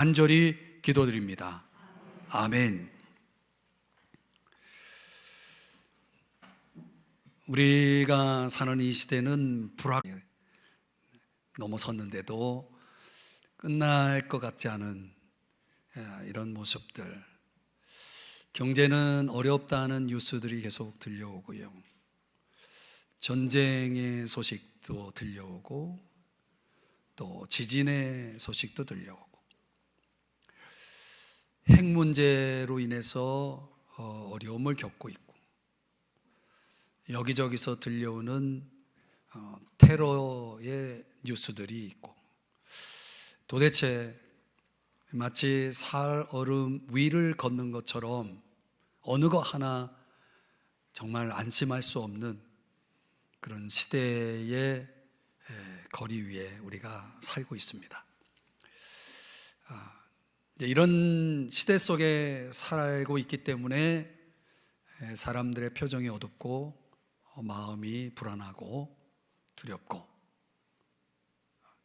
간절히 기도드립니다. 아멘. 우리가 사는 이 시대는 불확 넘어섰는데도 끝날 것 같지 않은 이런 모습들, 경제는 어렵다는 뉴스들이 계속 들려오고요, 전쟁의 소식도 들려오고 또 지진의 소식도 들려오고, 핵 문제로 인해서 어려움을 겪고 있고, 여기저기서 들려오는 테러의 뉴스들이 있고, 도대체 마치 살 얼음 위를 걷는 것처럼 어느 것 하나 정말 안심할 수 없는 그런 시대의 거리 위에 우리가 살고 있습니다. 이런 시대 속에 살고 있기 때문에 사람들의 표정이 어둡고 마음이 불안하고 두렵고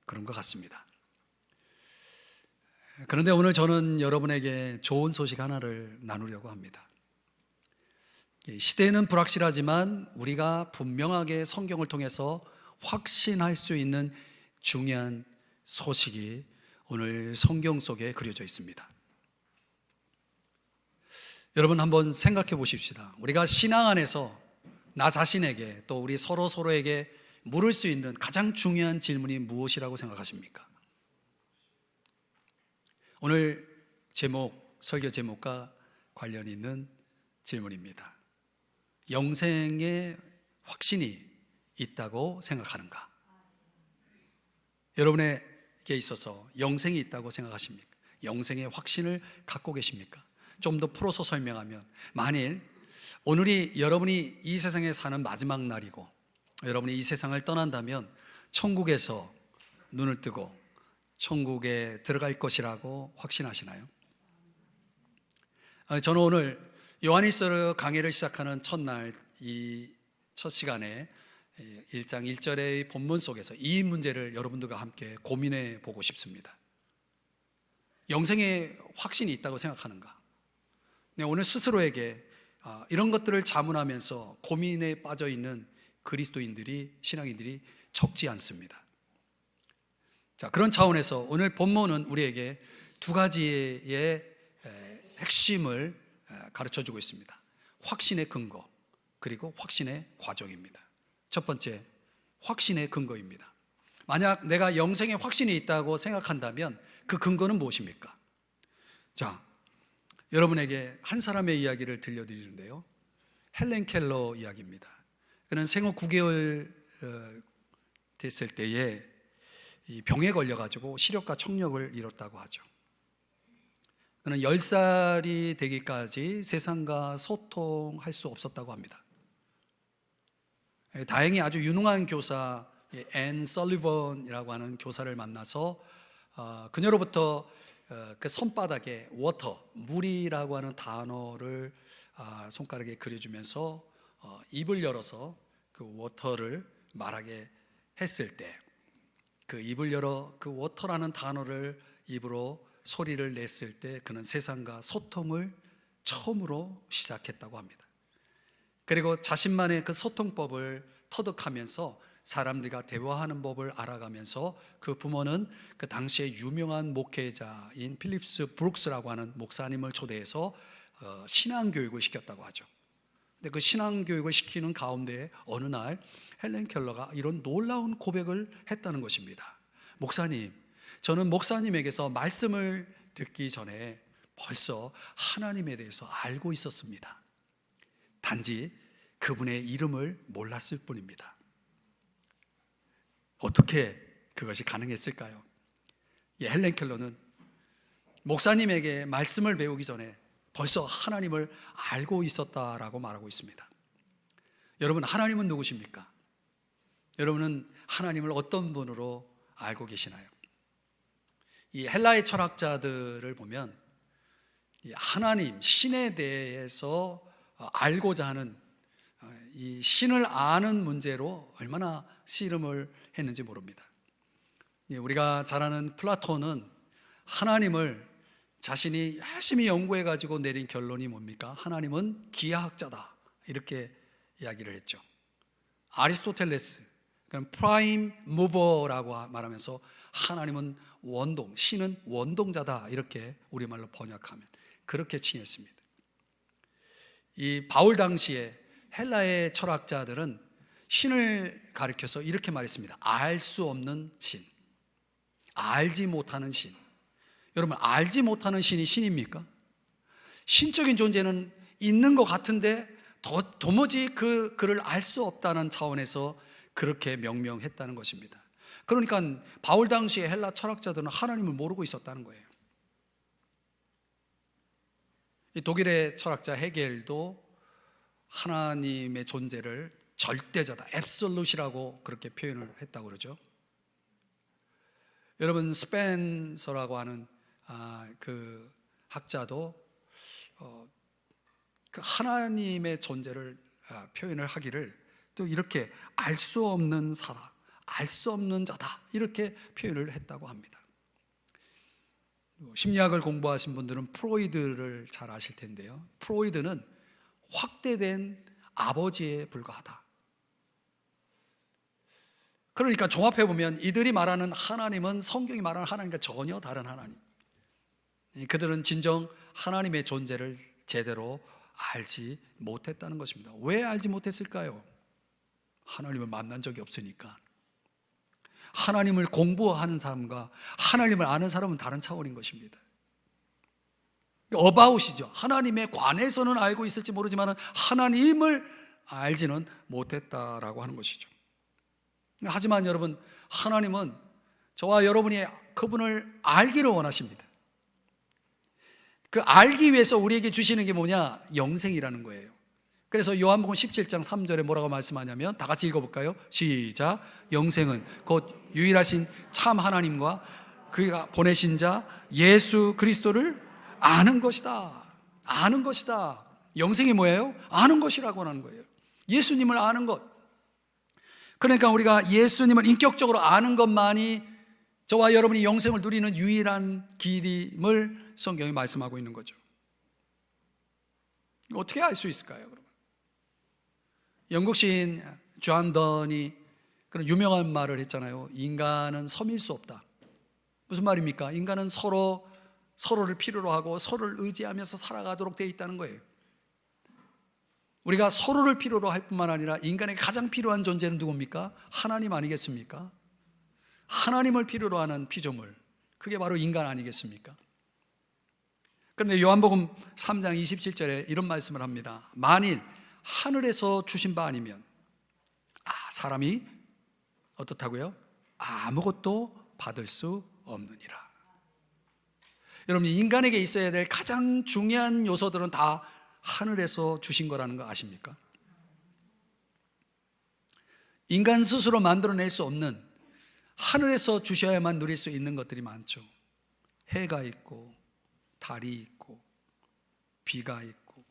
그런 것 같습니다. 그런데 오늘 저는 여러분에게 좋은 소식 하나를 나누려고 합니다. 시대는 불확실하지만 우리가 분명하게 성경을 통해서 확신할 수 있는 중요한 소식이 오늘 성경 속에 그려져 있습니다. 여러분 한번 생각해 보십시다. 우리가 신앙 안에서 나 자신에게 또 우리 서로에게 물을 수 있는 가장 중요한 질문이 무엇이라고 생각하십니까? 오늘 설교 제목과 관련이 있는 질문입니다. 영생의 확신이 있다고 생각하는가? 여러분에게 있어서 영생이 있다고 생각하십니까? 영생의 확신을 갖고 계십니까? 좀 더 풀어서 설명하면, 만일 오늘이 여러분이 이 세상에 사는 마지막 날이고 여러분이 이 세상을 떠난다면 천국에서 눈을 뜨고 천국에 들어갈 것이라고 확신하시나요? 저는 오늘 요한일서 강해를 시작하는 첫날, 이 첫 시간에 1장 1절의 본문 속에서 이 문제를 여러분들과 함께 고민해 보고 싶습니다. 영생의 확신이 있다고 생각하는가? 오늘 스스로에게 이런 것들을 자문하면서 고민에 빠져 있는 신앙인들이 적지 않습니다. 자, 그런 차원에서 오늘 본문은 우리에게 두 가지의 핵심을 가르쳐 주고 있습니다. 확신의 근거, 그리고 확신의 과정입니다. 첫 번째, 확신의 근거입니다. 만약 내가 영생의 확신이 있다고 생각한다면 그 근거는 무엇입니까? 자, 여러분에게 한 사람의 이야기를 들려드리는데요, 헬렌 켈러 이야기입니다. 그는 생후 9개월 됐을 때에 이 병에 걸려가지고 시력과 청력을 잃었다고 하죠. 그는 10살이 되기까지 세상과 소통할 수 없었다고 합니다. 다행히 아주 유능한 교사 앤 설리번이라고 하는 교사를 만나서 그녀로부터 그 손바닥에 워터, 물이라고 하는 단어를 손가락에 그려주면서 입을 열어서 그 워터를 말하게 했을 때, 그 입을 열어 그 워터라는 단어를 입으로 소리를 냈을 때 그는 세상과 소통을 처음으로 시작했다고 합니다. 그리고 자신만의 그 소통법을 터득하면서 사람들과 대화하는 법을 알아가면서 그 부모는 그 당시에 유명한 목회자인 필립스 브룩스라고 하는 목사님을 초대해서 신앙교육을 시켰다고 하죠. 근데 그 신앙교육을 시키는 가운데 어느 날 헬렌 켈러가 이런 놀라운 고백을 했다는 것입니다. 목사님, 저는 목사님에게서 말씀을 듣기 전에 벌써 하나님에 대해서 알고 있었습니다. 단지 그분의 이름을 몰랐을 뿐입니다. 어떻게 그것이 가능했을까요? 헬렌 켈러는 목사님에게 말씀을 배우기 전에 벌써 하나님을 알고 있었다라고 말하고 있습니다. 여러분, 하나님은 누구십니까? 여러분은 하나님을 어떤 분으로 알고 계시나요? 이 헬라의 철학자들을 보면 이 하나님, 신에 대해서 알고자 하는 이 신을 아는 문제로 얼마나 씨름을 했는지 모릅니다. 우리가 잘 아는 플라톤은 하나님을 자신이 열심히 연구해 가지고 내린 결론이 뭡니까? 하나님은 기하학자다, 이렇게 이야기를 했죠. 아리스토텔레스, 그럼 프라임 무버라고 말하면서 하나님은 원동, 신은 원동자다, 이렇게 우리말로 번역하면 그렇게 칭했습니다. 이 바울 당시에 헬라의 철학자들은 신을 가리켜서 이렇게 말했습니다. 알 수 없는 신, 알지 못하는 신. 여러분, 알지 못하는 신이 신입니까? 신적인 존재는 있는 것 같은데 도무지 그를 알 수 없다는 차원에서 그렇게 명명했다는 것입니다. 그러니까 바울 당시에 헬라 철학자들은 하나님을 모르고 있었다는 거예요. 이 독일의 철학자 헤겔도 하나님의 존재를 절대자다, 앱솔루트라고 그렇게 표현을 했다고 그러죠. 여러분, 스펜서라고 하는 그 학자도 그 하나님의 존재를 표현을 하기를 또 이렇게 알 수 없는 사람, 알 수 없는 자다, 이렇게 표현을 했다고 합니다. 심리학을 공부하신 분들은 프로이드를 잘 아실 텐데요, 프로이드는 확대된 아버지에 불과하다. 그러니까 종합해보면 이들이 말하는 하나님은 성경이 말하는 하나님과 전혀 다른 하나님, 그들은 진정 하나님의 존재를 제대로 알지 못했다는 것입니다. 왜 알지 못했을까요? 하나님을 만난 적이 없으니까. 하나님을 공부하는 사람과 하나님을 아는 사람은 다른 차원인 것입니다. 어바웃이죠. 하나님에 관해서는 알고 있을지 모르지만 하나님을 알지는 못했다라고 하는 것이죠. 하지만 여러분, 하나님은 저와 여러분이 그분을 알기를 원하십니다. 그 알기 위해서 우리에게 주시는 게 뭐냐? 영생이라는 거예요. 그래서 요한복음 17장 3절에 뭐라고 말씀하냐면, 다 같이 읽어볼까요? 시작. 영생은 곧 유일하신 참 하나님과 그가 보내신 자 예수 그리스도를 아는 것이다. 아는 것이다. 영생이 뭐예요? 아는 것이라고 하는 거예요. 예수님을 아는 것. 그러니까 우리가 예수님을 인격적으로 아는 것만이 저와 여러분이 영생을 누리는 유일한 길임을 성경이 말씀하고 있는 거죠. 어떻게 알 수 있을까요, 여러분? 영국 시인 존 던이 그런 유명한 말을 했잖아요. 인간은 섬일 수 없다. 무슨 말입니까? 인간은 서로를 필요로 하고 서로를 의지하면서 살아가도록 되어 있다는 거예요. 우리가 서로를 필요로 할 뿐만 아니라 인간에게 가장 필요한 존재는 누굽니까? 하나님 아니겠습니까? 하나님을 필요로 하는 피조물, 그게 바로 인간 아니겠습니까? 그런데 요한복음 3장 27절에 이런 말씀을 합니다. 만일 하늘에서 주신 바 아니면 사람이 어떻다고요? 아무것도 받을 수 없느니라. 여러분, 인간에게 있어야 될 가장 중요한 요소들은 다 하늘에서 주신 거라는 거 아십니까? 인간 스스로 만들어낼 수 없는, 하늘에서 주셔야만 누릴 수 있는 것들이 많죠. 해가 있고 달이 있고 비가 있고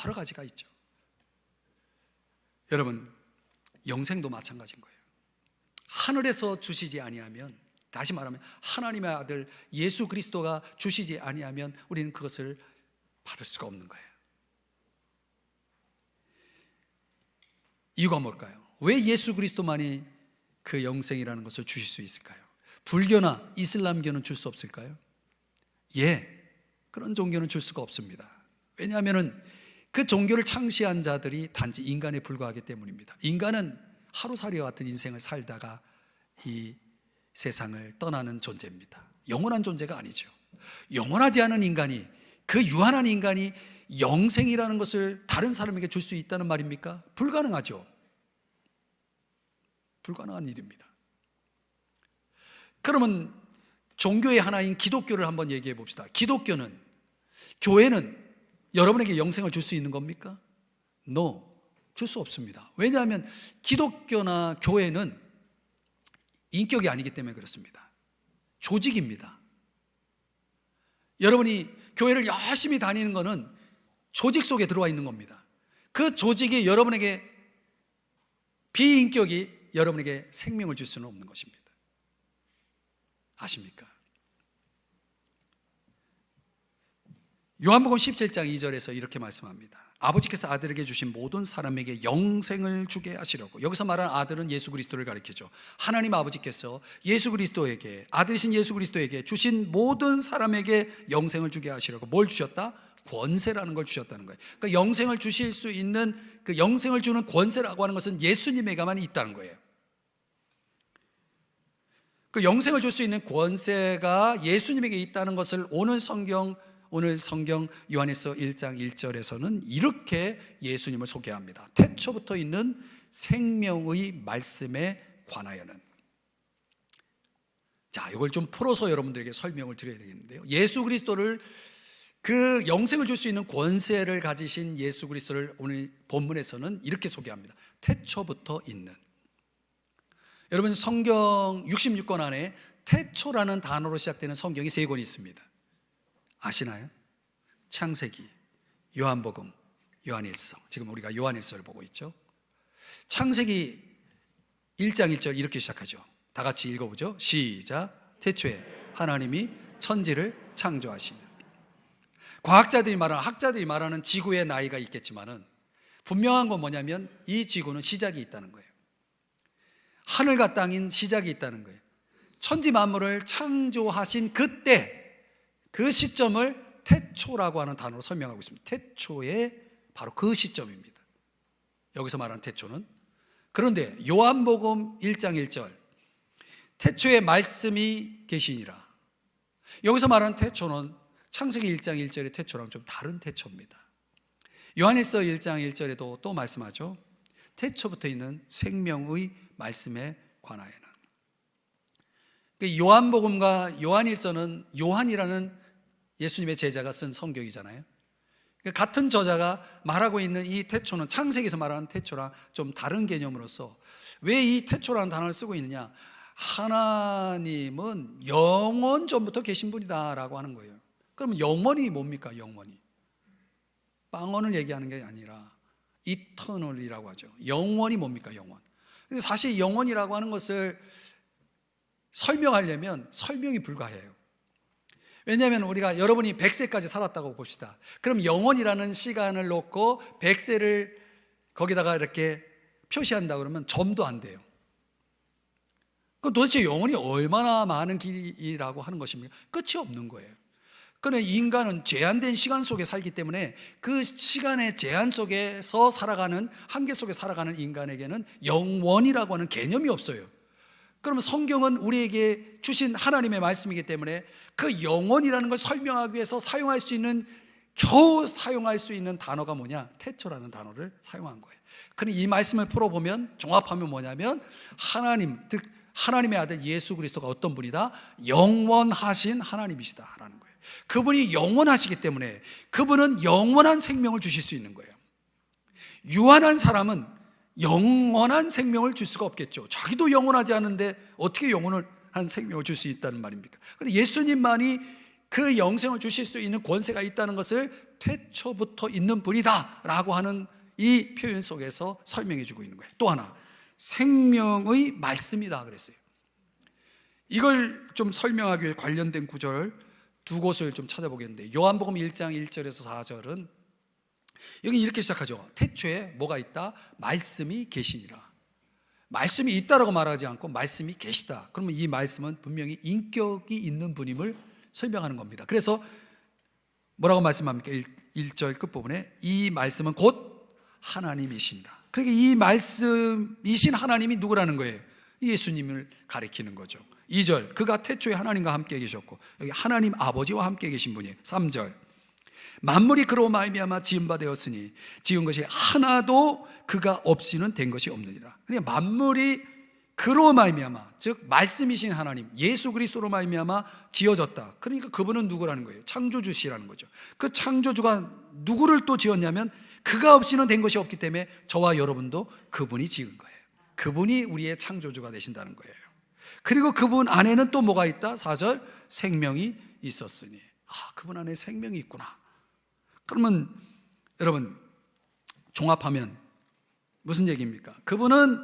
여러 가지가 있죠. 여러분, 영생도 마찬가지인 거예요. 하늘에서 주시지 아니하면, 다시 말하면 하나님의 아들 예수 그리스도가 주시지 아니하면 우리는 그것을 받을 수가 없는 거예요. 이유가 뭘까요? 왜 예수 그리스도만이 그 영생이라는 것을 주실 수 있을까요? 불교나 이슬람교는 줄 수 없을까요? 그런 종교는 줄 수가 없습니다. 왜냐하면 그 종교를 창시한 자들이 단지 인간에 불과하기 때문입니다. 인간은 하루살이와 같은 인생을 살다가 이 세상을 떠나는 존재입니다. 영원한 존재가 아니죠. 영원하지 않은 인간이, 그 유한한 인간이 영생이라는 것을 다른 사람에게 줄 수 있다는 말입니까? 불가능하죠. 불가능한 일입니다. 그러면 종교의 하나인 기독교를 한번 얘기해 봅시다. 기독교는, 교회는 여러분에게 영생을 줄 수 있는 겁니까? No, 줄 수 없습니다. 왜냐하면 기독교나 교회는 인격이 아니기 때문에 그렇습니다. 조직입니다. 여러분이 교회를 열심히 다니는 것은 조직 속에 들어와 있는 겁니다. 그 조직이 여러분에게, 비인격이 여러분에게 생명을 줄 수는 없는 것입니다. 아십니까? 요한복음 17장 2절에서 이렇게 말씀합니다. 아버지께서 아들에게 주신 모든 사람에게 영생을 주게 하시려고. 여기서 말하는 아들은 예수 그리스도를 가리키죠. 하나님 아버지께서 예수 그리스도에게, 아들이신 예수 그리스도에게 주신 모든 사람에게 영생을 주게 하시려고. 뭘 주셨다? 권세라는 걸 주셨다는 거예요. 그러니까 영생을 주실 수 있는 그 영생을 주는 권세라고 하는 것은 예수님에게만 있다는 거예요. 그 영생을 줄 수 있는 권세가 예수님에게 있다는 것을 오늘 성경 요한일서 1장 1절에서는 이렇게 예수님을 소개합니다. 태초부터 있는 생명의 말씀에 관하여는. 자, 이걸 좀 풀어서 여러분들에게 설명을 드려야 되겠는데요. 예수 그리스도를, 그 영생을 줄 수 있는 권세를 가지신 예수 그리스도를 오늘 본문에서는 이렇게 소개합니다. 태초부터 있는. 여러분, 성경 66권 안에 태초라는 단어로 시작되는 성경이 3권이 있습니다. 아시나요? 창세기, 요한복음, 요한일서. 지금 우리가 요한일서를 보고 있죠. 창세기 1장 1절 이렇게 시작하죠. 다 같이 읽어보죠. 시작. 태초에 하나님이 천지를 창조하시며. 과학자들이 말하는, 학자들이 말하는 지구의 나이가 있겠지만은 분명한 건 뭐냐면 이 지구는 시작이 있다는 거예요. 하늘과 땅인 시작이 있다는 거예요. 천지 만물을 창조하신 그때, 그 시점을 태초라고 하는 단어로 설명하고 있습니다. 태초의 바로 그 시점입니다. 여기서 말하는 태초는. 그런데 요한복음 1장 1절 태초에 말씀이 계시니라. 여기서 말하는 태초는 창세기 1장 1절의 태초랑 좀 다른 태초입니다. 요한일서 1장 1절에도 또 말씀하죠. 태초부터 있는 생명의 말씀에 관하여는. 요한복음과 요한일서는 요한이라는 예수님의 제자가 쓴 성경이잖아요. 같은 저자가 말하고 있는 이 태초는 창세기에서 말하는 태초랑 좀 다른 개념으로서 왜 이 태초라는 단어를 쓰고 있느냐? 하나님은 영원 전부터 계신 분이다라고 하는 거예요. 그러면 영원이 뭡니까? 영원이 빵원을 얘기하는 게 아니라 이터널이라고 하죠. 영원이 뭡니까? 영원. 근데 사실 영원이라고 하는 것을 설명하려면 설명이 불가해요. 왜냐하면 우리가, 여러분이 100세까지 살았다고 봅시다. 그럼 영원이라는 시간을 놓고 100세를 거기다가 이렇게 표시한다 그러면 점도 안 돼요. 그럼 도대체 영원이 얼마나 많은 길이라고 하는 것입니까? 끝이 없는 거예요. 그런데 인간은 제한된 시간 속에 살기 때문에 그 시간의 제한 속에서 살아가는, 한계 속에 살아가는 인간에게는 영원이라고 하는 개념이 없어요. 그러면 성경은 우리에게 주신 하나님의 말씀이기 때문에 그 영원이라는 걸 설명하기 위해서 사용할 수 있는, 겨우 사용할 수 있는 단어가 뭐냐? 태초라는 단어를 사용한 거예요. 그런데 이 말씀을 풀어보면, 종합하면 뭐냐면 하나님, 즉 하나님의 아들 예수 그리스도가 어떤 분이다? 영원하신 하나님이시다라는 거예요. 그분이 영원하시기 때문에 그분은 영원한 생명을 주실 수 있는 거예요. 유한한 사람은 영원한 생명을 줄 수가 없겠죠. 자기도 영원하지 않은데 어떻게 영원한 생명을 줄 수 있다는 말입니까? 그런데 예수님만이 그 영생을 주실 수 있는 권세가 있다는 것을 태초부터 있는 분이다 라고 하는 이 표현 속에서 설명해 주고 있는 거예요. 또 하나, 생명의 말씀이다 그랬어요. 이걸 좀 설명하기 위해 관련된 구절 두 곳을 좀 찾아보겠는데, 요한복음 1장 1절에서 4절은 여기 이렇게 시작하죠. 태초에 뭐가 있다? 말씀이 계시니라. 말씀이 있다라고 말하지 않고 말씀이 계시다. 그러면 이 말씀은 분명히 인격이 있는 분임을 설명하는 겁니다. 그래서 뭐라고 말씀합니까? 1절 끝부분에 이 말씀은 곧 하나님이시니라. 그러니까 이 말씀이신 하나님이 누구라는 거예요? 예수님을 가리키는 거죠. 2절, 그가 태초에 하나님과 함께 계셨고, 여기 하나님 아버지와 함께 계신 분이에요. 3절, 만물이 그로 말미암아 지은 바 되었으니 지은 것이 하나도 그가 없이는 된 것이 없느니라. 그러니까 만물이 그로 말미암아, 즉 말씀이신 하나님 예수 그리스도로 말미암아 지어졌다. 그러니까 그분은 누구라는 거예요? 창조주시라는 거죠. 그 창조주가 누구를 또 지었냐면 그가 없이는 된 것이 없기 때문에 저와 여러분도 그분이 지은 거예요. 그분이 우리의 창조주가 되신다는 거예요. 그리고 그분 안에는 또 뭐가 있다? 4절, 생명이 있었으니. 그분 안에 생명이 있구나. 그러면 여러분 종합하면 무슨 얘기입니까? 그분은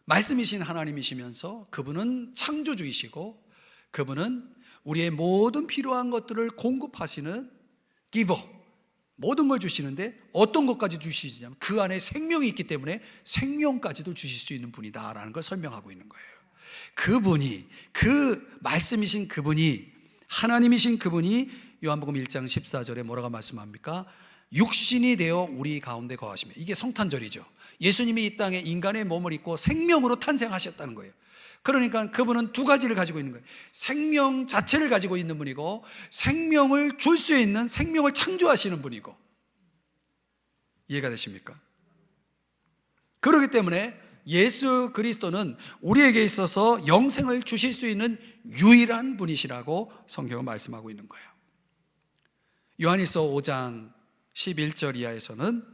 말씀이신 하나님이시면서 그분은 창조주이시고 그분은 우리의 모든 필요한 것들을 공급하시는 기버, 모든 걸 주시는데 어떤 것까지 주시냐면 그 안에 생명이 있기 때문에 생명까지도 주실 수 있는 분이다라는 걸 설명하고 있는 거예요. 그분이, 그 말씀이신 그분이, 하나님이신 그분이 요한복음 1장 14절에 뭐라고 말씀합니까? 육신이 되어 우리 가운데 거하시며, 이게 성탄절이죠. 예수님이 이 땅에 인간의 몸을 입고 생명으로 탄생하셨다는 거예요. 그러니까 그분은 두 가지를 가지고 있는 거예요. 생명 자체를 가지고 있는 분이고, 생명을 줄 수 있는 생명을 창조하시는 분이고. 이해가 되십니까? 그렇기 때문에 예수 그리스도는 우리에게 있어서 영생을 주실 수 있는 유일한 분이시라고 성경은 말씀하고 있는 거예요. 요한일서 5장 11절 이하에서는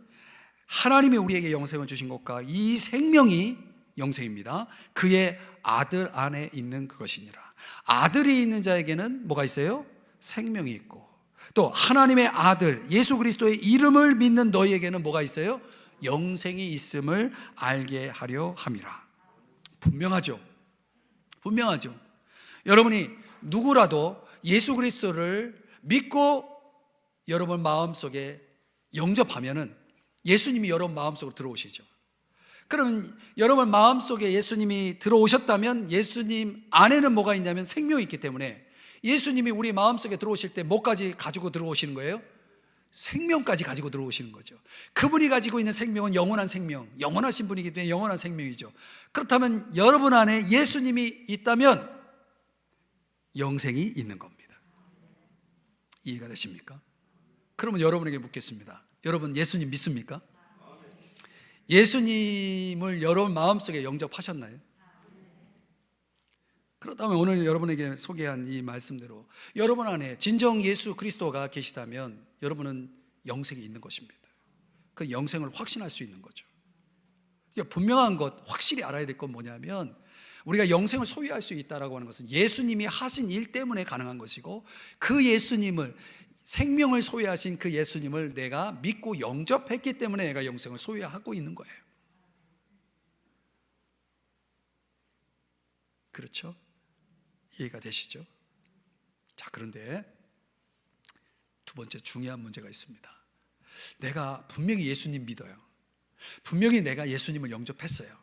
하나님이 우리에게 영생을 주신 것과 이 생명이 영생입니다. 그의 아들 안에 있는 그것이니라. 아들이 있는 자에게는 뭐가 있어요? 생명이 있고, 또 하나님의 아들 예수 그리스도의 이름을 믿는 너희에게는 뭐가 있어요? 영생이 있음을 알게 하려 함이라. 분명하죠. 분명하죠. 여러분이 누구라도 예수 그리스도를 믿고 여러분 마음속에 영접하면은 예수님이 여러분 마음속으로 들어오시죠. 그러면 여러분 마음속에 예수님이 들어오셨다면 예수님 안에는 뭐가 있냐면 생명이 있기 때문에 예수님이 우리 마음속에 들어오실 때 뭐까지 가지고 들어오시는 거예요? 생명까지 가지고 들어오시는 거죠. 그분이 가지고 있는 생명은 영원한 생명, 영원하신 분이기 때문에 영원한 생명이죠. 그렇다면 여러분 안에 예수님이 있다면 영생이 있는 겁니다. 이해가 되십니까? 그러면 여러분에게 묻겠습니다. 여러분 예수님 믿습니까? 예수님을 여러분 마음속에 영접하셨나요? 그렇다면 오늘 여러분에게 소개한 이 말씀대로 여러분 안에 진정 예수 그리스도가 계시다면 여러분은 영생이 있는 것입니다. 그 영생을 확신할 수 있는 거죠. 분명한 것, 확실히 알아야 될 건 뭐냐면 우리가 영생을 소유할 수 있다라고 하는 것은 예수님이 하신 일 때문에 가능한 것이고, 그 예수님을, 생명을 소유하신 그 예수님을 내가 믿고 영접했기 때문에 내가 영생을 소유하고 있는 거예요. 그렇죠? 이해가 되시죠? 자, 그런데 두 번째 중요한 문제가 있습니다. 내가 분명히 예수님 믿어요. 분명히 내가 예수님을 영접했어요.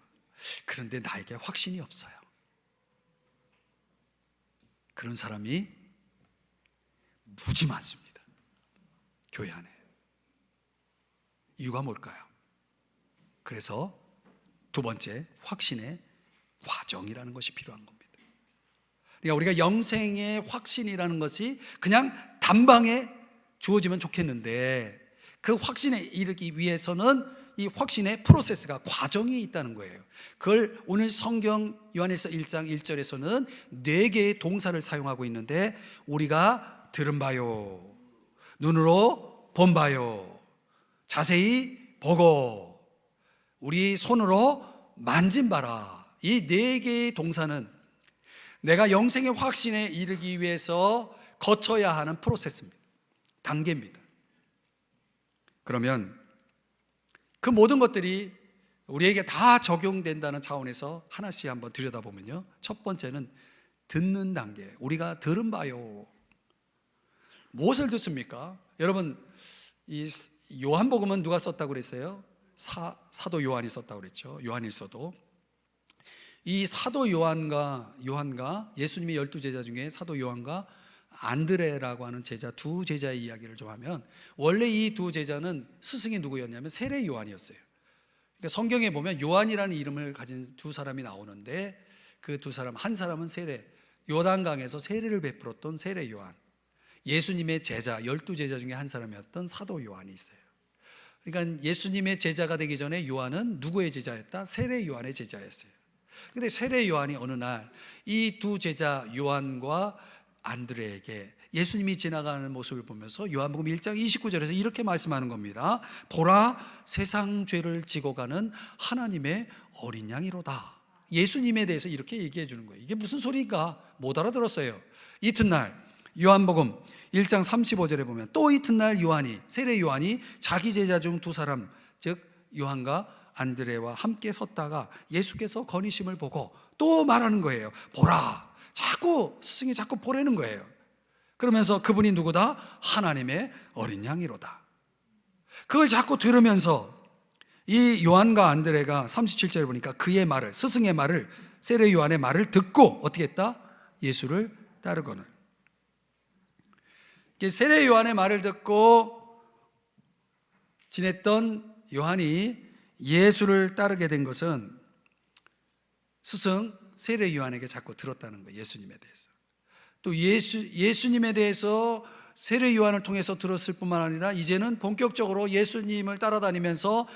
그런데 나에게 확신이 없어요. 그런 사람이 무지 많습니다. 교회 안에. 이유가 뭘까요? 그래서 두 번째, 확신의 과정이라는 것이 필요한 겁니다. 그러니까 우리가 영생의 확신이라는 것이 그냥 단방에 주어지면 좋겠는데, 그 확신에 이르기 위해서는 이 확신의 프로세스가, 과정이 있다는 거예요. 그걸 오늘 성경 요한일서 1장 1절에서는 4개의 동사를 사용하고 있는데, 우리가 들은 바요, 눈으로 본 바요, 자세히 보고, 우리 손으로 만진 바라. 이 4개의 동사는 내가 영생의 확신에 이르기 위해서 거쳐야 하는 프로세스입니다. 단계입니다. 그러면 그 모든 것들이 우리에게 다 적용된다는 차원에서 하나씩 한번 들여다보면요, 첫 번째는 듣는 단계. 우리가 들은 바요. 무엇을 듣습니까? 여러분, 이 요한복음은 누가 썼다고 그랬어요? 사도 요한이 썼다고 그랬죠. 요한일서도. 이 사도 요한과 예수님의 12제자 중에 사도 요한과 안드레라고 하는 제자, 두 제자의 이야기를 좀 하면, 원래 이 두 제자는 스승이 누구였냐면 세례 요한이었어요. 그러니까 성경에 보면 요한이라는 이름을 가진 두 사람이 나오는데, 그 두 사람, 한 사람은 요단강에서 세례를 베풀었던 세례 요한, 예수님의 제자, 12제자 중에 한 사람이었던 사도 요한이 있어요. 그러니까 예수님의 제자가 되기 전에 요한은 누구의 제자였다? 세례 요한의 제자였어요. 근데 세례 요한이 어느 날 이 두 제자 요한과 안드레에게 예수님이 지나가는 모습을 보면서 요한복음 1장 29절에서 이렇게 말씀하는 겁니다. 보라, 세상 죄를 지고 가는 하나님의 어린 양이로다. 예수님에 대해서 이렇게 얘기해 주는 거예요. 이게 무슨 소리인가 못 알아들었어요. 이튿날 요한복음 1장 35절에 보면, 또 이튿날 세례 요한이 자기 제자 중 두 사람, 즉 요한과 안드레와 함께 섰다가 예수께서 거니심을 보고 또 말하는 거예요. 보라, 스승이 자꾸 보내는 거예요. 그러면서 그분이 누구다? 하나님의 어린 양이로다. 그걸 자꾸 들으면서 이 요한과 안드레가 37절에 보니까 그의 말을, 스승의 말을, 세례 요한의 말을 듣고 어떻게 했다? 예수를 따르거늘. 세례 요한의 말을 듣고 지냈던 요한이 예수를 따르게 된 것은 스승 세례 요한에게 자꾸 들었다는 거예요. 예수님에 대해서. 또 예수님에 대해서 세례 요한을 통해서 들었을 뿐만 아니라 이제는 본격적으로 예수님을 따라다니면서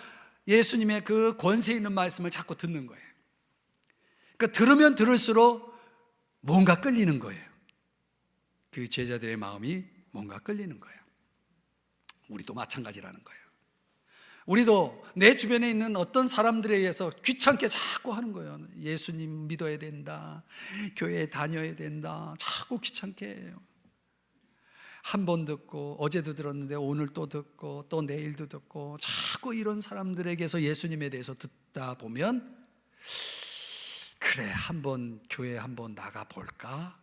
예수님의 그 권세 있는 말씀을 자꾸 듣는 거예요. 그러니까 들으면 들을수록 뭔가 끌리는 거예요. 그 제자들의 마음이 뭔가 끌리는 거예요. 우리도 마찬가지라는 거예요. 우리도 내 주변에 있는 어떤 사람들에 의해서 귀찮게 자꾸 하는 거예요. 예수님 믿어야 된다, 교회에 다녀야 된다, 자꾸 귀찮게 해요. 한 번 듣고 어제도 들었는데 오늘 또 듣고 또 내일도 듣고 자꾸 이런 사람들에게서 예수님에 대해서 듣다 보면 그래, 한번 교회 한번 나가 볼까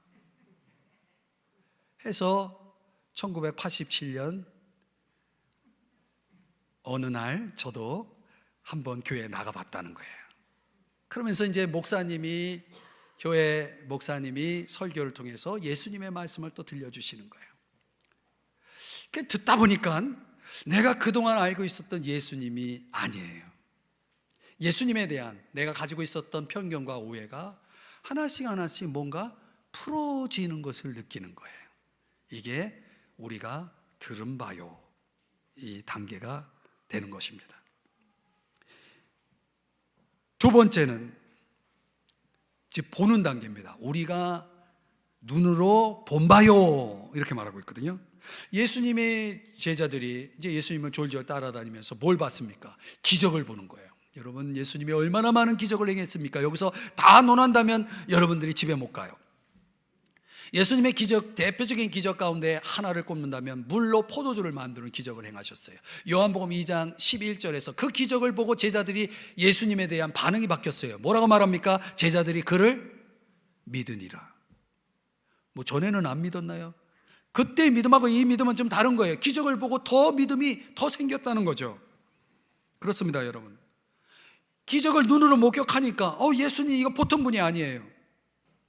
해서 1987년 어느 날 저도 한번 교회에 나가봤다는 거예요. 그러면서 이제 교회 목사님이 설교를 통해서 예수님의 말씀을 또 들려주시는 거예요. 듣다 보니까 내가 그동안 알고 있었던 예수님이 아니에요. 예수님에 대한 내가 가지고 있었던 편견과 오해가 하나씩 하나씩 뭔가 풀어지는 것을 느끼는 거예요. 이게 우리가 들은 바요, 이 단계가 되는 것입니다. 두 번째는 즉 보는 단계입니다. 우리가 눈으로 본 바요, 이렇게 말하고 있거든요. 예수님의 제자들이 이제 예수님을 졸졸 따라다니면서 뭘 봤습니까? 기적을 보는 거예요. 여러분, 예수님이 얼마나 많은 기적을 행했습니까? 여기서 다 논한다면 여러분들이 집에 못 가요. 예수님의 기적, 대표적인 기적 가운데 하나를 꼽는다면 물로 포도주를 만드는 기적을 행하셨어요. 요한복음 2장 11절에서 그 기적을 보고 제자들이 예수님에 대한 반응이 바뀌었어요. 뭐라고 말합니까? 제자들이 그를 믿으니라. 뭐 전에는 안 믿었나요? 그때의 믿음하고 이 믿음은 좀 다른 거예요. 기적을 보고 더 믿음이 더 생겼다는 거죠. 그렇습니다, 여러분. 기적을 눈으로 목격하니까 예수님 이거 보통 분이 아니에요,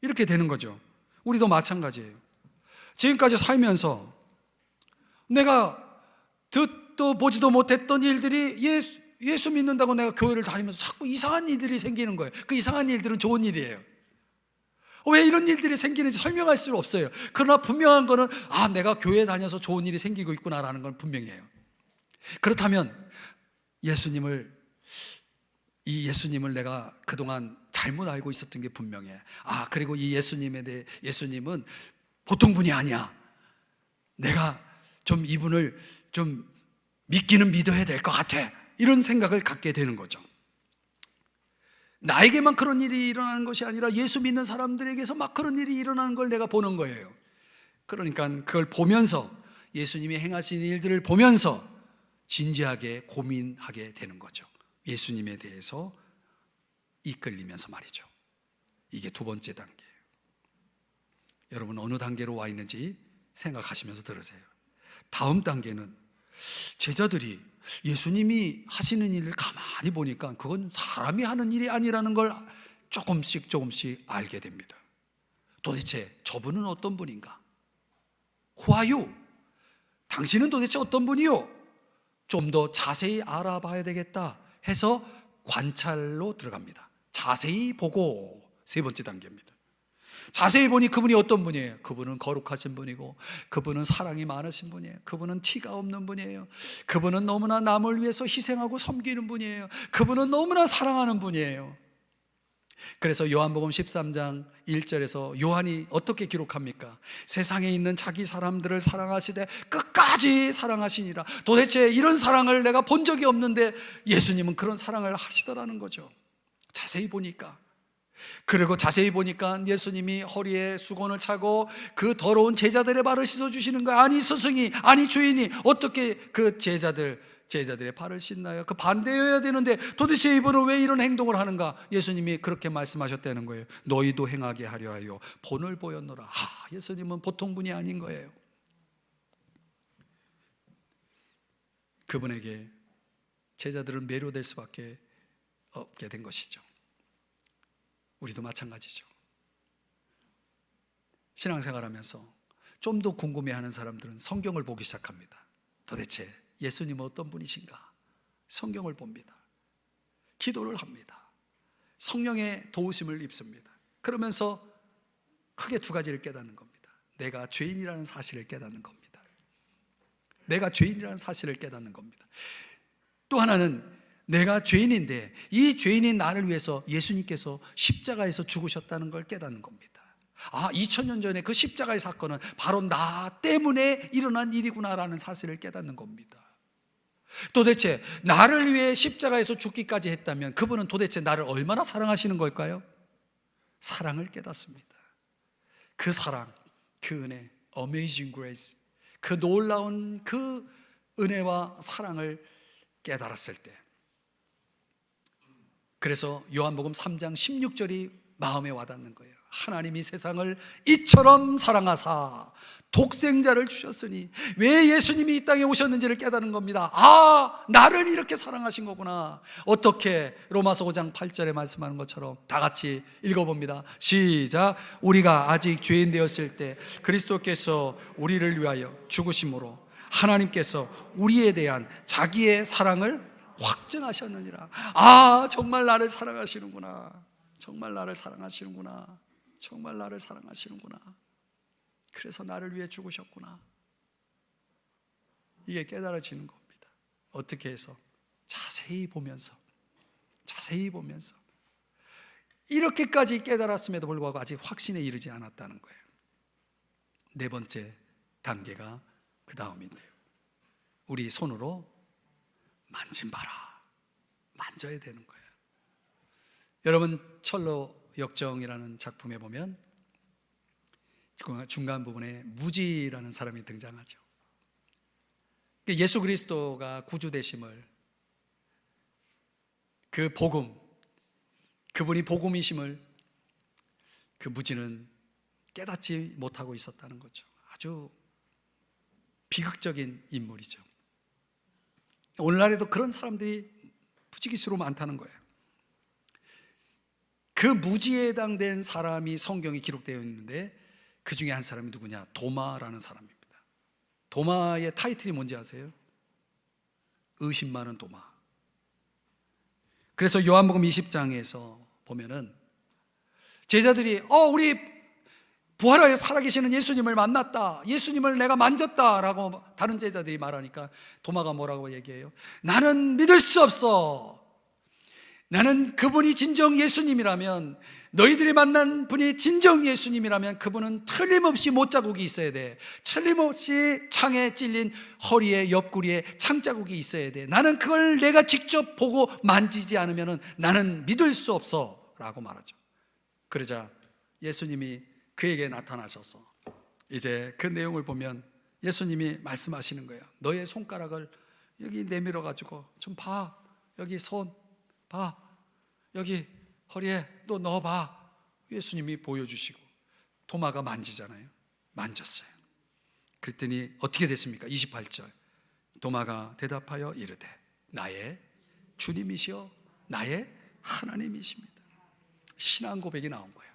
이렇게 되는 거죠. 우리도 마찬가지예요. 지금까지 살면서 내가 듣도 보지도 못했던 일들이 예수 믿는다고 내가 교회를 다니면서 자꾸 이상한 일들이 생기는 거예요. 그 이상한 일들은 좋은 일이에요. 왜 이런 일들이 생기는지 설명할 수 없어요. 그러나 분명한 거는 내가 교회에 다녀서 좋은 일이 생기고 있구나라는 건 분명해요. 그렇다면 예수님을 내가 그동안 잘못 알고 있었던 게 분명해. 그리고 이 예수님은 보통 분이 아니야. 내가 좀 이분을 좀 믿기는 믿어야 될 것 같아. 이런 생각을 갖게 되는 거죠. 나에게만 그런 일이 일어나는 것이 아니라 예수 믿는 사람들에게서 막 그런 일이 일어나는 걸 내가 보는 거예요. 그러니까 그걸 보면서, 예수님이 행하신 일들을 보면서 진지하게 고민하게 되는 거죠. 예수님에 대해서 이끌리면서 말이죠. 이게 두 번째 단계예요. 여러분, 어느 단계로 와 있는지 생각하시면서 들으세요. 다음 단계는 제자들이 예수님이 하시는 일을 가만히 보니까 그건 사람이 하는 일이 아니라는 걸 조금씩 알게 됩니다. 도대체 저분은 어떤 분인가? Who are you? 당신은 도대체 어떤 분이요? 좀 더 자세히 알아봐야 되겠다 해서 관찰로 들어갑니다. 자세히 보고, 세 번째 단계입니다. 자세히 보니 그분이 어떤 분이에요? 그분은 거룩하신 분이고, 그분은 사랑이 많으신 분이에요. 그분은 티가 없는 분이에요. 그분은 너무나 남을 위해서 희생하고 섬기는 분이에요. 그분은 너무나 사랑하는 분이에요. 그래서 요한복음 13장 1절에서 요한이 어떻게 기록합니까? 세상에 있는 자기 사람들을 사랑하시되 끝까지 사랑하시니라. 도대체 이런 사랑을 내가 본 적이 없는데 예수님은 그런 사랑을 하시더라는 거죠. 자세히 보니까. 그리고 자세히 보니까 예수님이 허리에 수건을 차고 그 더러운 제자들의 발을 씻어주시는 거예요. 아니 스승이, 아니 주인이 어떻게 그 제자들, 제자들의 발을 씻나요? 그 반대여야 되는데 도대체 이분은 왜 이런 행동을 하는가? 예수님이 그렇게 말씀하셨다는 거예요. 너희도 행하게 하려 하여 본을 보였노라. 예수님은 보통 분이 아닌 거예요. 그분에게 제자들은 매료될 수밖에 없게 된 것이죠. 우리도 마찬가지죠. 신앙생활하면서 좀 더 궁금해하는 사람들은 성경을 보기 시작합니다. 도대체 예수님은 어떤 분이신가? 성경을 봅니다. 기도를 합니다. 성령의 도우심을 입습니다. 그러면서 크게 두 가지를 깨닫는 겁니다. 내가 죄인이라는 사실을 깨닫는 겁니다. 내가 죄인이라는 사실을 깨닫는 겁니다. 또 하나는 내가 죄인인데 이 죄인인 나를 위해서 예수님께서 십자가에서 죽으셨다는 걸 깨닫는 겁니다. 2000년 전에 그 십자가의 사건은 바로 나 때문에 일어난 일이구나라는 사실을 깨닫는 겁니다. 도대체 나를 위해 십자가에서 죽기까지 했다면 그분은 도대체 나를 얼마나 사랑하시는 걸까요? 사랑을 깨닫습니다. 그 사랑, 그 은혜, Amazing Grace, 그 놀라운 그 은혜와 사랑을 깨달았을 때, 그래서 요한복음 3장 16절이 마음에 와닿는 거예요. 하나님이 세상을 이처럼 사랑하사 독생자를 주셨으니, 왜 예수님이 이 땅에 오셨는지를 깨닫는 겁니다. 나를 이렇게 사랑하신 거구나. 어떻게? 로마서 5장 8절에 말씀하는 것처럼 다 같이 읽어봅니다. 시작. 우리가 아직 죄인 되었을 때 그리스도께서 우리를 위하여 죽으심으로 하나님께서 우리에 대한 자기의 사랑을 확증하셨느니라. 정말 나를 사랑하시는구나. 정말 나를 사랑하시는구나. 정말 나를 사랑하시는구나. 그래서 나를 위해 죽으셨구나. 이게 깨달아지는 겁니다. 어떻게 해서? 자세히 보면서 이렇게까지 깨달았음에도 불구하고 아직 확신에 이르지 않았다는 거예요. 네 번째 단계가 그 다음인데요. 우리 손으로 만짐봐라. 만져야 되는 거예요. 여러분, 철로 역정이라는 작품에 보면 중간 부분에 무지라는 사람이 등장하죠. 예수 그리스도가 구주 되심을, 그 복음, 그분이 복음이심을 그 무지는 깨닫지 못하고 있었다는 거죠. 아주 비극적인 인물이죠. 오늘날에도 그런 사람들이 부지기수로 많다는 거예요. 그 무지에 해당된 사람이 성경에 기록되어 있는데 그 중에 한 사람이 누구냐? 도마라는 사람입니다. 도마의 타이틀이 뭔지 아세요? 의심 많은 도마. 그래서 요한복음 20장에서 보면은 제자들이 우리 부활하여 살아계시는 예수님을 만났다, 예수님을 내가 만졌다라고 다른 제자들이 말하니까 도마가 뭐라고 얘기해요? 나는 믿을 수 없어. 나는 그분이 진정 예수님이라면, 너희들이 만난 분이 진정 예수님이라면 그분은 틀림없이 못자국이 있어야 돼. 틀림없이 창에 찔린 허리에, 옆구리에 창자국이 있어야 돼. 나는 그걸 내가 직접 보고 만지지 않으면 나는 믿을 수 없어 라고 말하죠. 그러자 예수님이 그에게 나타나셔서 이제 그 내용을 보면 예수님이 말씀하시는 거예요. 너의 손가락을 여기 내밀어 가지고 좀 봐. 여기 손 봐. 여기 허리에 또 넣어봐. 예수님이 보여주시고 도마가 만지잖아요. 만졌어요. 그랬더니 어떻게 됐습니까? 28절. 도마가 대답하여 이르되 나의 주님이시여 나의 하나님이십니다. 신앙 고백이 나온 거예요.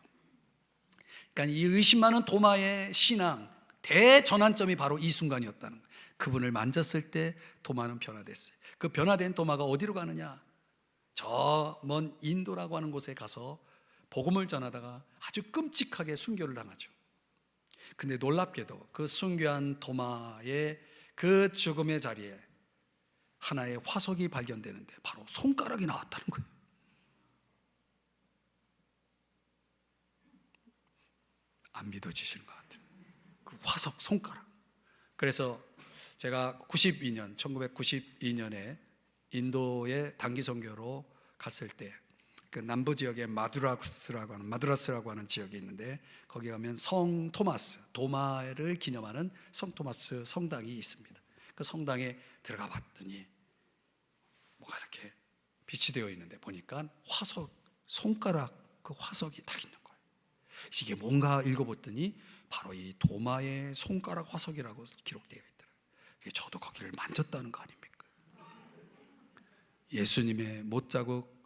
그러니까 이 의심 많은 도마의 신앙 대전환점이 바로 이 순간이었다는 거예요. 그분을 만졌을 때 도마는 변화됐어요. 그 변화된 도마가 어디로 가느냐? 저 먼 인도라고 하는 곳에 가서 복음을 전하다가 아주 끔찍하게 순교를 당하죠. 근데 놀랍게도 그 순교한 도마의 그 죽음의 자리에 하나의 화석이 발견되는데 바로 손가락이 나왔다는 거예요. 안 믿어지시는 것 같아요. 그 화석, 손가락. 그래서 제가 1992년에 인도의 단기 선교로 갔을 때 그 남부 지역에 마드라스라고 하는 지역이 있는데 거기 가면 성 토마스, 도마를 기념하는 성 토마스 성당이 있습니다. 그 성당에 들어가 봤더니 뭐가 이렇게 빛이 되어 있는데 보니까 화석, 손가락 그 화석이 딱 있는 거예요. 이게 뭔가 읽어봤더니 바로 이 도마의 손가락 화석이라고 기록되어 있더라고요. 저도 거기를 만졌다는 거 아닙니까? 예수님의 못자국,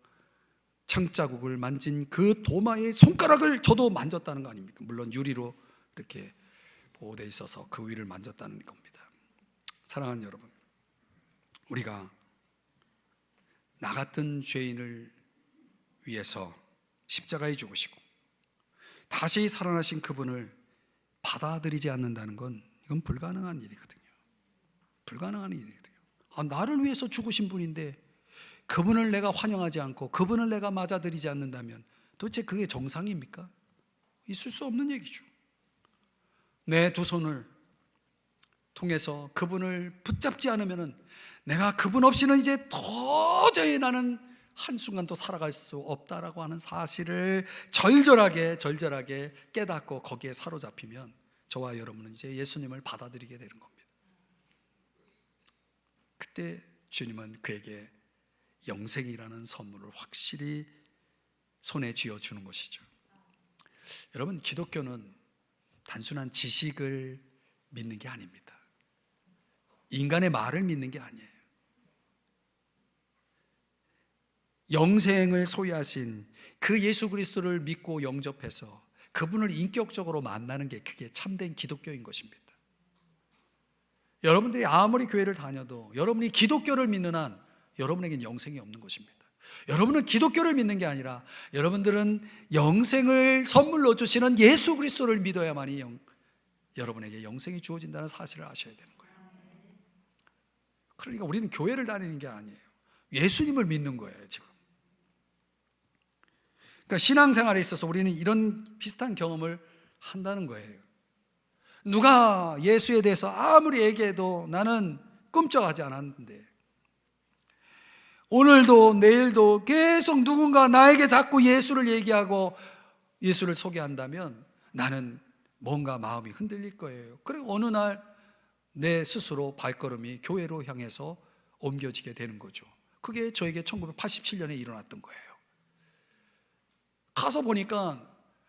창자국을 만진 그 도마의 손가락을 저도 만졌다는 거 아닙니까? 물론 유리로 이렇게 보호되어 있어서 그 위를 만졌다는 겁니다. 사랑하는 여러분, 우리가 나 같은 죄인을 위해서 십자가에 죽으시고 다시 살아나신 그분을 받아들이지 않는다는 건 이건 불가능한 일이거든요. 불가능한 일이거든요. 나를 위해서 죽으신 분인데 그분을 내가 환영하지 않고 그분을 내가 맞아들이지 않는다면 도대체 그게 정상입니까? 있을 수 없는 얘기죠. 내 두 손을 통해서 그분을 붙잡지 않으면 내가 그분 없이는 이제 도저히 나는 한순간도 살아갈 수 없다라고 하는 사실을 절절하게 깨닫고 거기에 사로잡히면 저와 여러분은 이제 예수님을 받아들이게 되는 겁니다. 그때 주님은 그에게 영생이라는 선물을 확실히 손에 쥐어주는 것이죠. 여러분, 기독교는 단순한 지식을 믿는 게 아닙니다. 인간의 말을 믿는 게 아니에요. 영생을 소유하신 그 예수 그리스도를 믿고 영접해서 그분을 인격적으로 만나는 게 그게 참된 기독교인 것입니다. 여러분들이 아무리 교회를 다녀도 여러분이 기독교를 믿는 한 여러분에겐 영생이 없는 것입니다. 여러분은 기독교를 믿는 게 아니라 여러분들은 영생을 선물로 주시는 예수 그리스도를 믿어야만이 여러분에게 영생이 주어진다는 사실을 아셔야 되는 거예요. 그러니까 우리는 교회를 다니는 게 아니에요. 예수님을 믿는 거예요, 지금. 그러니까 신앙생활에 있어서 우리는 이런 비슷한 경험을 한다는 거예요. 누가 예수에 대해서 아무리 얘기해도 나는 꿈쩍하지 않았는데 오늘도 내일도 계속 누군가 나에게 자꾸 예수를 얘기하고 예수를 소개한다면 나는 뭔가 마음이 흔들릴 거예요. 그리고 어느 날 내 스스로 발걸음이 교회로 향해서 옮겨지게 되는 거죠. 그게 저에게 1987년에 일어났던 거예요. 가서 보니까,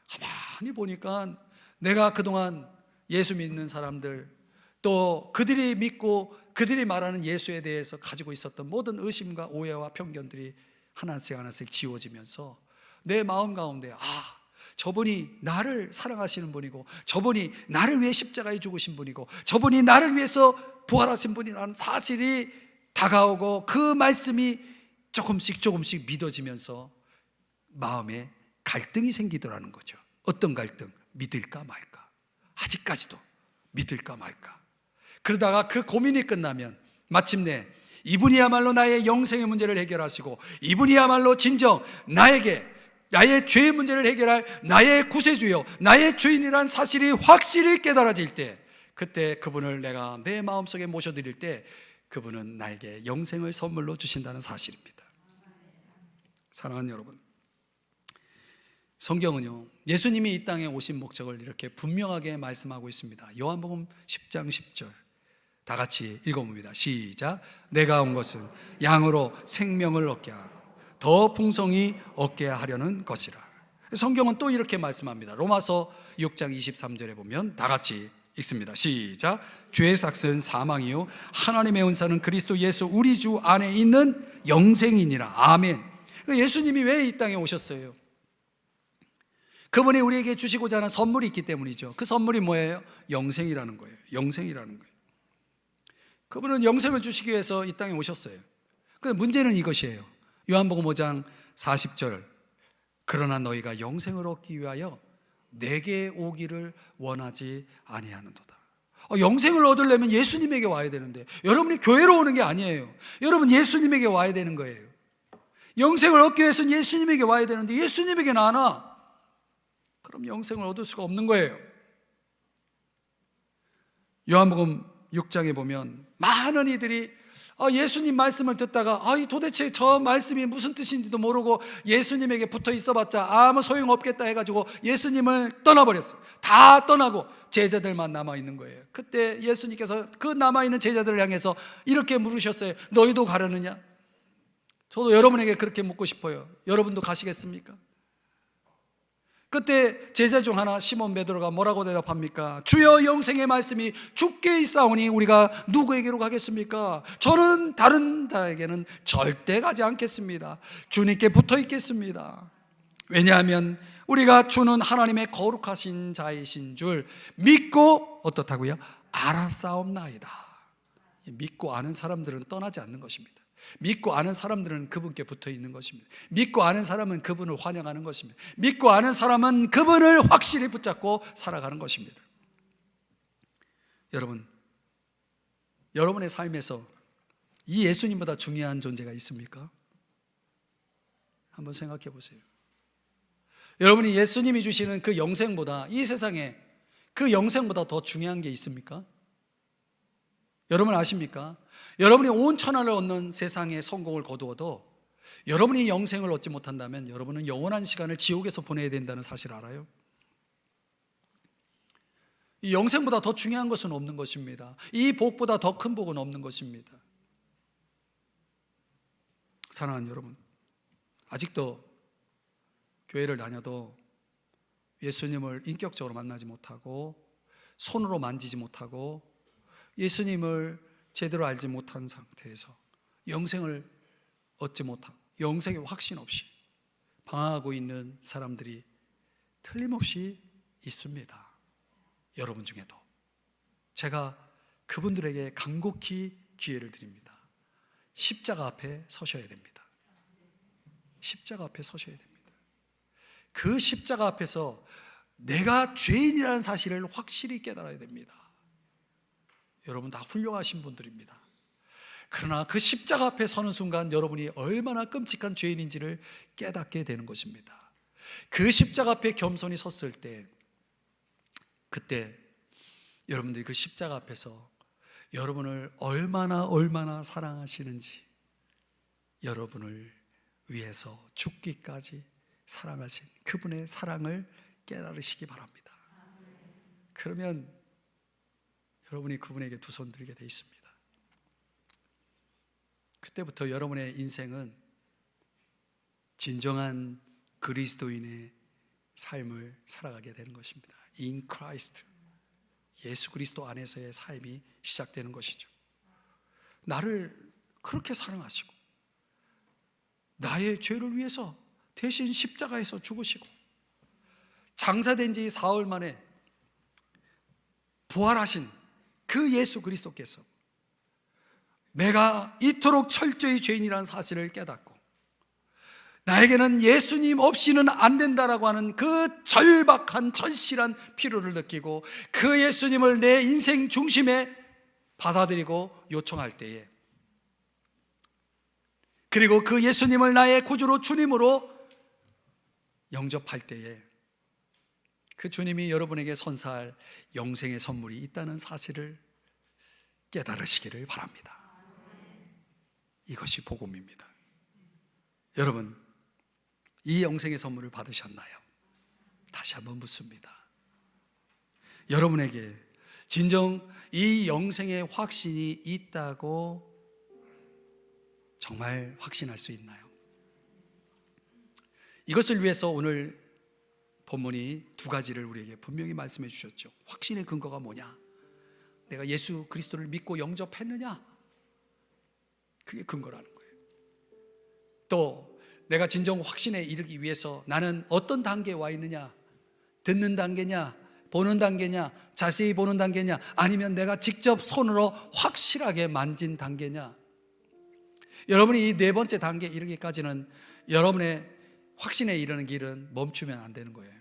가만히 보니까 내가 그동안 예수 믿는 사람들, 또 그들이 믿고 그들이 말하는 예수에 대해서 가지고 있었던 모든 의심과 오해와 편견들이 하나씩 지워지면서 내 마음 가운데 저분이 나를 사랑하시는 분이고 저분이 나를 위해 십자가에 죽으신 분이고 저분이 나를 위해서 부활하신 분이라는 사실이 다가오고 그 말씀이 조금씩 믿어지면서 마음에 갈등이 생기더라는 거죠. 어떤 갈등? 믿을까 말까. 아직까지도 믿을까 말까. 그러다가 그 고민이 끝나면 마침내 이분이야말로 나의 영생의 문제를 해결하시고 이분이야말로 진정 나의 죄의 문제를 해결할 나의 구세주요 나의 주인이란 사실이 확실히 깨달아질 때, 그때 그분을 내가 내 마음속에 모셔드릴 때 그분은 나에게 영생을 선물로 주신다는 사실입니다. 사랑하는 여러분, 성경은요 예수님이 이 땅에 오신 목적을 이렇게 분명하게 말씀하고 있습니다. 요한복음 10장 10절 다 같이 읽어봅니다. 시작. 내가 온 것은 양으로 생명을 얻게 하고 더 풍성히 얻게 하려는 것이라. 성경은 또 이렇게 말씀합니다. 로마서 6장 23절에 보면 다 같이 읽습니다. 시작. 죄의 삭은 사망이요 하나님의 은사는 그리스도 예수 우리 주 안에 있는 영생이니라. 아멘. 예수님이 왜 이 땅에 오셨어요? 그분이 우리에게 주시고자 하는 선물이 있기 때문이죠. 그 선물이 뭐예요? 영생이라는 거예요. 영생이라는 거예요. 그분은 영생을 주시기 위해서 이 땅에 오셨어요. 근데 문제는 이것이에요. 요한복음 5장 40절 그러나 너희가 영생을 얻기 위하여 내게 오기를 원하지 아니하는도다. 영생을 얻으려면 예수님에게 와야 되는데 여러분이 교회로 오는 게 아니에요. 여러분 예수님에게 와야 되는 거예요. 영생을 얻기 위해서는 예수님에게 와야 되는데 예수님에게는 안 와. 그럼 영생을 얻을 수가 없는 거예요. 요한복음 6장에 보면 많은 이들이 예수님 말씀을 듣다가 도대체 저 말씀이 무슨 뜻인지도 모르고 예수님에게 붙어 있어봤자 아무 소용없겠다 해가지고 예수님을 떠나버렸어요. 다 떠나고 제자들만 남아있는 거예요. 그때 예수님께서 그 남아있는 제자들을 향해서 이렇게 물으셨어요. 너희도 가려느냐? 저도 여러분에게 그렇게 묻고 싶어요. 여러분도 가시겠습니까? 그때 제자 중 하나 시몬 베드로가 뭐라고 대답합니까? 주여, 영생의 말씀이 주께 있사오니 우리가 누구에게로 가겠습니까? 저는 다른 자에게는 절대 가지 않겠습니다. 주님께 붙어 있겠습니다. 왜냐하면 우리가 주는 하나님의 거룩하신 자이신 줄 믿고 어떻다고요? 알았사옵나이다. 믿고 아는 사람들은 떠나지 않는 것입니다. 믿고 아는 사람들은 그분께 붙어 있는 것입니다. 믿고 아는 사람은 그분을 환영하는 것입니다. 믿고 아는 사람은 그분을 확실히 붙잡고 살아가는 것입니다. 여러분, 여러분의 삶에서 이 예수님보다 중요한 존재가 있습니까? 한번 생각해 보세요. 여러분이 예수님이 주시는 그 영생보다, 이 세상에 그 영생보다 더 중요한 게 있습니까? 여러분 아십니까? 여러분이 온 천하를 얻는 세상의 성공을 거두어도 여러분이 영생을 얻지 못한다면 여러분은 영원한 시간을 지옥에서 보내야 된다는 사실 알아요? 이 영생보다 더 중요한 것은 없는 것입니다. 이 복보다 더 큰 복은 없는 것입니다. 사랑하는 여러분, 아직도 교회를 다녀도 예수님을 인격적으로 만나지 못하고 손으로 만지지 못하고 예수님을 제대로 알지 못한 상태에서 영생을 얻지 못하고 영생의 확신 없이 방황하고 있는 사람들이 틀림없이 있습니다. 여러분 중에도. 제가 그분들에게 간곡히 기회를 드립니다. 십자가 앞에 서셔야 됩니다. 십자가 앞에 서셔야 됩니다. 그 십자가 앞에서 내가 죄인이라는 사실을 확실히 깨달아야 됩니다. 여러분 다 훌륭하신 분들입니다. 그러나 그 십자가 앞에 서는 순간 여러분이 얼마나 끔찍한 죄인인지를 깨닫게 되는 것입니다. 그 십자가 앞에 겸손히 섰을 때, 그때 여러분들이 그 십자가 앞에서 여러분을 얼마나 사랑하시는지, 여러분을 위해서 죽기까지 사랑하신 그분의 사랑을 깨달으시기 바랍니다. 그러면 여러분이 그분에게 두 손 들게 돼 있습니다. 그때부터 여러분의 인생은 진정한 그리스도인의 삶을 살아가게 되는 것입니다. In Christ, 예수 그리스도 안에서의 삶이 시작되는 것이죠. 나를 그렇게 사랑하시고 나의 죄를 위해서 대신 십자가에서 죽으시고 장사된 지 사흘 만에 부활하신 그 예수 그리스도께서 내가 이토록 철저히 죄인이라는 사실을 깨닫고 나에게는 예수님 없이는 안 된다라고 하는 그 절박한 절실한 필요를 느끼고 그 예수님을 내 인생 중심에 받아들이고 요청할 때에, 그리고 그 예수님을 나의 구주로 주님으로 영접할 때에 그 주님이 여러분에게 선사할 영생의 선물이 있다는 사실을 깨달으시기를 바랍니다. 이것이 복음입니다. 여러분, 이 영생의 선물을 받으셨나요? 다시 한번 묻습니다. 여러분에게 진정 이 영생의 확신이 있다고 정말 확신할 수 있나요? 이것을 위해서 오늘 본문이 두 가지를 우리에게 분명히 말씀해 주셨죠. 확신의 근거가 뭐냐? 내가 예수 그리스도를 믿고 영접했느냐? 그게 근거라는 거예요. 또 내가 진정 확신에 이르기 위해서 나는 어떤 단계에 와 있느냐? 듣는 단계냐? 보는 단계냐? 자세히 보는 단계냐? 아니면 내가 직접 손으로 확실하게 만진 단계냐? 여러분이 이 네 번째 단계에 이르기까지는 여러분의 확신에 이르는 길은 멈추면 안 되는 거예요.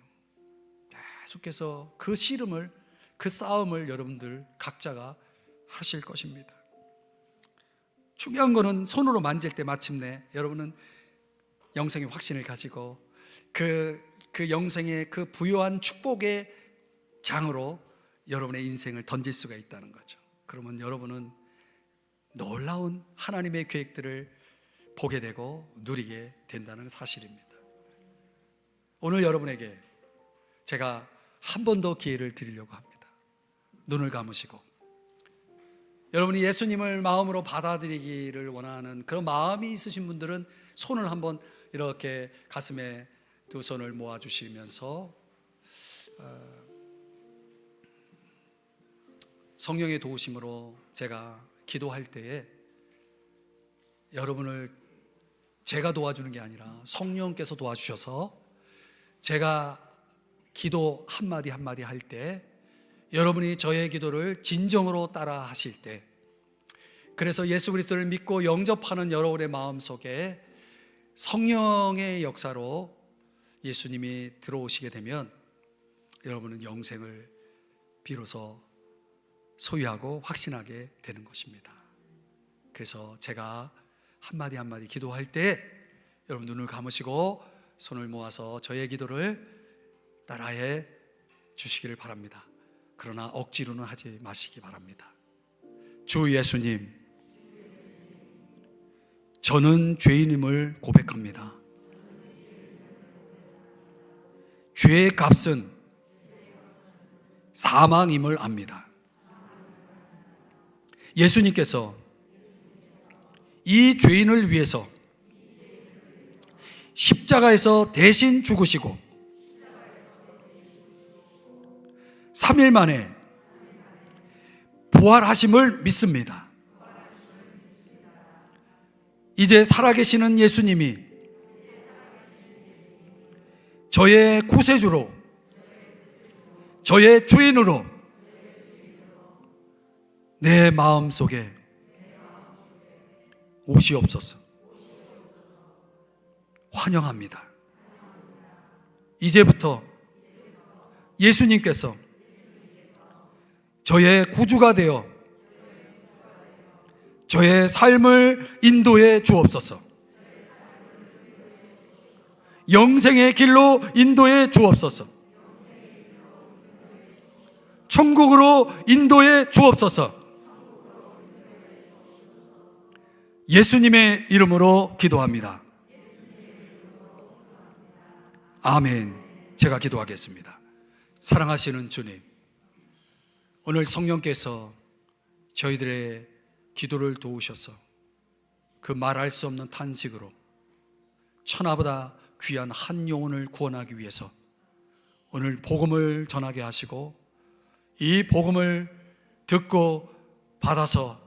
계속해서 그 씨름을, 그 싸움을 여러분들 각자가 하실 것입니다. 중요한 거는 손으로 만질 때 마침내 여러분은 영생의 확신을 가지고 그 영생의 그 부요한 축복의 장으로 여러분의 인생을 던질 수가 있다는 거죠. 그러면 여러분은 놀라운 하나님의 계획들을 보게 되고 누리게 된다는 사실입니다. 오늘 여러분에게 제가 한 번 더 기회를 드리려고 합니다. 눈을 감으시고 여러분이 예수님을 마음으로 받아들이기를 원하는 그런 마음이 있으신 분들은 손을 한번 이렇게 가슴에 두 손을 모아주시면서 성령의 도우심으로 제가 기도할 때에 여러분을 제가 도와주는 게 아니라 성령께서 도와주셔서 제가 기도 한마디 한마디 할 때 여러분이 저의 기도를 진정으로 따라 하실 때, 그래서 예수 그리스도를 믿고 영접하는 여러분의 마음속에 성령의 역사로 예수님이 들어오시게 되면 여러분은 영생을 비로소 소유하고 확신하게 되는 것입니다. 그래서 제가 한마디 한마디 기도할 때 여러분 눈을 감으시고 손을 모아서 저의 기도를 따라해 주시기를 바랍니다. 그러나 억지로는 하지 마시기 바랍니다. 주 예수님, 저는 죄인임을 고백합니다. 죄의 값은 사망임을 압니다. 예수님께서 이 죄인을 위해서 십자가에서 대신 죽으시고 3일 만에 부활하심을 믿습니다. 이제 살아계시는 예수님이 저의 구세주로, 저의 주인으로 내 마음속에 오시옵소서. 환영합니다. 이제부터 예수님께서 저의 구주가 되어 저의 삶을 인도해 주옵소서. 영생의 길로 인도해 주옵소서. 천국으로 인도해 주옵소서. 예수님의 이름으로 기도합니다. 아멘. 제가 기도하겠습니다. 사랑하시는 주님, 오늘 성령께서 저희들의 기도를 도우셔서 그 말할 수 없는 탄식으로 천하보다 귀한 한 영혼을 구원하기 위해서 오늘 복음을 전하게 하시고 이 복음을 듣고 받아서